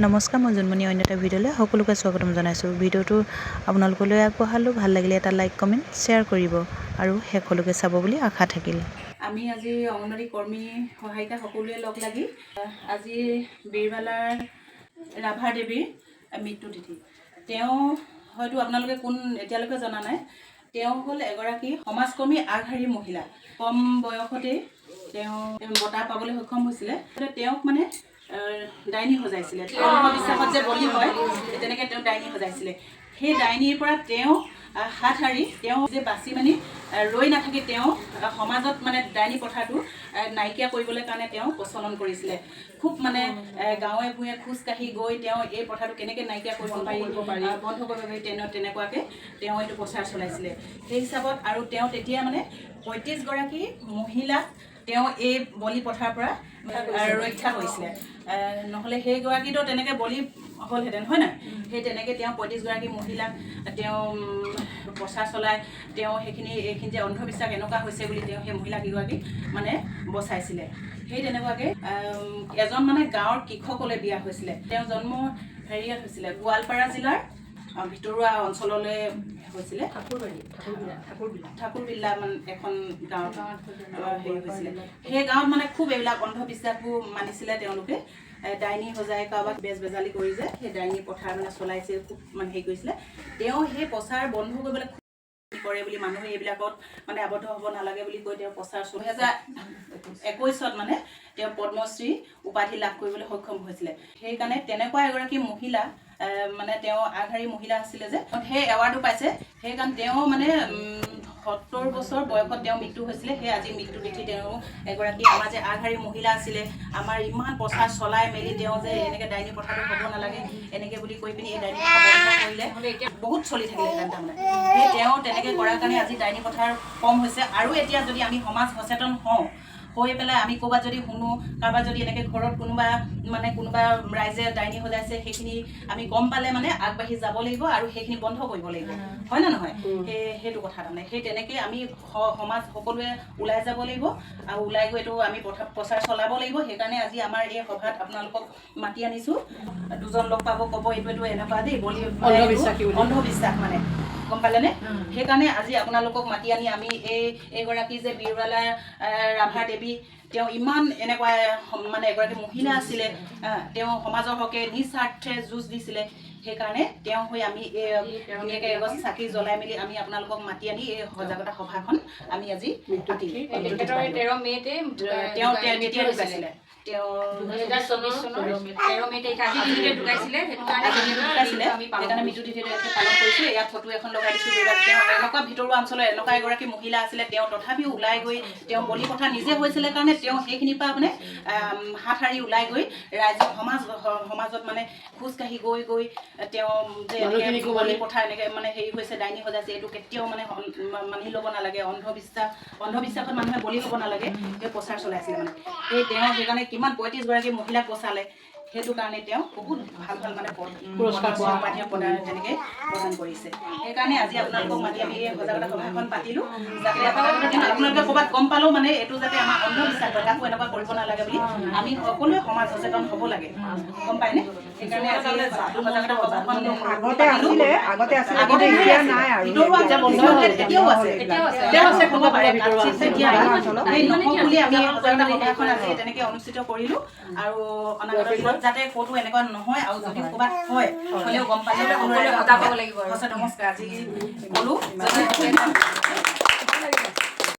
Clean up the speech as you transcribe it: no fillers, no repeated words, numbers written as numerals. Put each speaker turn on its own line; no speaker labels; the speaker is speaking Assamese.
নমস্কাৰ, মই জুনমণি অন্য এটা ভিডিঅ'লৈ সকলোকে স্বাগতম জনাইছোঁ। ভিডিঅ'টো আপোনালোকলৈ আগবঢ়ালোঁ। ভাল লাগিলে এটা লাইক কমেণ্ট শ্বেয়াৰ কৰিব আৰু শেষলৈকে চাব বুলি আশা থাকিল।
আমি আজি অংগনবাড়ী কৰ্মী সহায়িকা সকলোৱে লগ লাগি আজি বীৰবালাৰ ৰাভা দেৱীৰ মৃত্যু তিথি। তেওঁ হয়তো আপোনালোকে কোন এতিয়ালৈকে জনা নাই। তেওঁ হ'ল এগৰাকী সমাজকৰ্মী আগশাৰীৰ মহিলা। কম বয়সতেই তেওঁ বঁটা পাবলৈ সক্ষম হৈছিলে। তেওঁক মানে ডাইনী সজাইছিলে। অন্ধবিশ্বাসত যে বলি হয় তেনেকৈ তেওঁ ডাইনী সজাইছিলে। সেই ডাইনীৰ পৰা তেওঁ হাত সাৰি তেওঁ যে বাচি মানি ৰৈ নাথাকি তেওঁ সমাজত মানে ডাইনী প্ৰথাটো নাইকিয়া কৰিবলৈ কাৰণে তেওঁ প্ৰচলন কৰিছিলে। খুব মানে গাঁৱে ভূঞে খোজকাঢ়ি গৈ তেওঁ এই প্ৰথাটো কেনেকৈ নাইকিয়া কৰিব পাৰি বন্ধ কৰিব পাৰি তেনেকুৱাকৈ তেওঁ এইটো প্ৰচাৰ চলাইছিলে। সেই হিচাপত আৰু তেওঁ তেতিয়া মানে ৩৫গৰাকী মহিলাক তেওঁ এই বলি প্ৰথাৰ পৰা ৰক্ষা কৰিছিলে। নহ'লে সেইগৰাকীতো তেনেকৈ বলি হ'লহেঁতেন, হয় নাই? সেই তেনেকৈ তেওঁ ৩৫গৰাকী মহিলাক তেওঁ প্ৰচাৰ চলাই তেওঁ এইখিনি যে অন্ধবিশ্বাস এনেকুৱা হৈছে বুলি তেওঁ সেই মহিলাকেইগৰাকীক মানে বচাইছিলে। সেই তেনেকুৱাকৈ এজন মানে গাঁৱৰ কৃষকলৈ বিয়া হৈছিলে। তেওঁ জন্ম হেৰিয়াত হৈছিলে, গোৱালপাৰা জিলাৰ ভিতৰুৱা অঞ্চললৈ হৈছিলে। ঠাকুৰবিল্লা মানে এখন গাঁৱত হেৰি হৈছিলে। সেই গাঁৱত মানে খুব এইবিলাক অন্ধবিশ্বাসবোৰ মানিছিলে তেওঁলোকে। ডাইনী সজাই কাৰোবাক বেজালি কৰি যে সেই ডাইনী প্ৰথাৰ মানে চলাইছিল, খুব মানে হেৰি কৰিছিলে। তেওঁ সেই প্ৰচাৰ বন্ধ কৰিবলৈ কৰে বুলি মানুহে এইবিলাকত মানে আবদ্ধ হ'ব নালাগে বুলি কৈ তেওঁ প্ৰচাৰ 2021 মানে তেওঁ পদ্মশ্ৰী উপাধি লাভ কৰিবলৈ সক্ষম হৈছিলে। সেইকাৰণে তেনেকুৱা এগৰাকী মহিলা মানে তেওঁ আগশাৰী মহিলা আছিলে যে সেই এৱাৰ্ডো পাইছে। সেইকাৰণে তেওঁ মানে 70 বছৰ বয়সত তেওঁ মৃত্যু হৈছিলে। সেই আজি মৃত্যু তিথি তেওঁ এগৰাকী আমাৰ যে আগশাৰী মহিলা আছিলে, আমাৰ ইমান প্ৰচাৰ চলাই মেলি তেওঁ যে এনেকৈ ডাইনী প্ৰথাটো হ'ব নালাগে এনেকৈ বুলি কৈ পিনি এই ডাইনী প্ৰথা বন্ধ কৰিলে বহুত চলি থাকিলেহেঁতেন। তাৰমানে সেই তেওঁ তেনেকৈ কৰাৰ কাৰণে আজি ডাইনী প্ৰথাৰ কম হৈছে। আৰু এতিয়া যদি আমি সমাজ সচেতন হওঁ, হৈ পেলাই আমি ক'ৰবাত যদি শুনো কাৰোবাৰ যদি এনেকৈ ঘৰত কোনোবা ৰাইজে ডাইনী সজাইছে, সেইখিনি আমি গম পালে মানে আগবাঢ়ি যাব লাগিব আৰু সেইখিনি বন্ধ কৰিব লাগিব, হয় নে নহয়? সেইটো কথা তাৰমানে সেই তেনেকৈ আমি সমাজ সকলোৱে ওলাই যাব লাগিব আৰু ওলাই গৈ এইটো আমি প্ৰচাৰ চলাব লাগিব। সেইকাৰণে আজি আমাৰ এই সভাত আপোনালোকক মাতি আনিছোঁ। দুজন লগ পাব, ক'ব এইটো এনেকুৱা দেই বলি অন্ধবিশ্বাস মানে, গম পালেনে? সেইকাৰণে আজি আপোনালোকক মাতি আনি আমি এইগৰাকী যে বীৰবালা ৰাভা দেৱী, তেওঁ ইমান এনেকুৱা মানে এগৰাকী মহিলা আছিলে। তেওঁ সমাজৰ হকে নিস্বাৰ্থে যুঁজ দিছিলে। সেইকাৰণে তেওঁ হৈ আমি ধুনীয়াকৈ এগছ চাকি জ্বলাই মেলি আমি আপোনালোকক মাতি আনি এই সজাগতা সভাখন আমি আজি পাতিলোঁ। তেওঁ তেতিয়া ঢুকাইছিলে। তেওঁ 2024 চনৰ 13 মে'তে ঢুকাইছিলে। সেইকাৰণে মৃত্যু তিথি পালন কৰিছোঁ। ইয়াত ফটো এখন লগাই দিছোঁ। তেওঁ এনেকুৱা ভিতৰুৱা অঞ্চলৰ এনেকুৱা এগৰাকী মহিলা আছিলে। তেওঁ তথাপিও ওলাই গৈ তেওঁ বলি প্ৰথা নিজে হৈছিলে কাৰণে তেওঁ সেইখিনিৰ পৰা মানে হাত সাৰি ওলাই গৈ ৰাইজৰ সমাজত মানে খোজকাঢ়ি গৈ তেওঁ যে এনেকৈ বলি প্ৰথা এনেকৈ মানে হেৰি হৈছে, ডাইনী সজাইছে, এইটো কেতিয়াও মানে মানি ল'ব নালাগে। অন্ধবিশ্বাসত মানুহে বলি হ'ব নালাগে, সেই প্ৰচাৰ চলাইছিলে মানে। তেওঁ সেইকাৰণে কিমান 35গৰাকী মহিলাক বচালে। সেইটো কাৰণে তেওঁ বহুত ভাল মানে পুৰস্কাৰ তেনেকৈ প্ৰদান কৰিছে। সেইকাৰণে আজি আপোনালোকক মাতি আমি এই সজাগতা সভাখন পাতিলোঁ, যাতে আপোনালোকে ক'ৰবাত গম পালেও মানে এইটো যাতে আমাৰ অন্ধবিশ্বাস হয়, কাকো এনেকুৱা কৰিব নালাগে বুলি আমি সকলোৱে সমাজ সচেতন হ'ব লাগে, গম পায়নে? সেইকাৰণে আজি সজাগতা সভাখন এতিয়াও আছে ক'ব পাৰে বুলি আমি সজাগতা সভাখন আজি তেনেকৈ অনুষ্ঠিত কৰিলোঁ। আৰু অনাগত দিনত যাতে ক'তো এনেকুৱা নহয়, আৰু যদি ক'ৰবাত হয় হ'লেও গম পালে সকলোৰে সজাগ হ'ব লাগিব। নমস্কাৰ, আজি ক'লোঁ।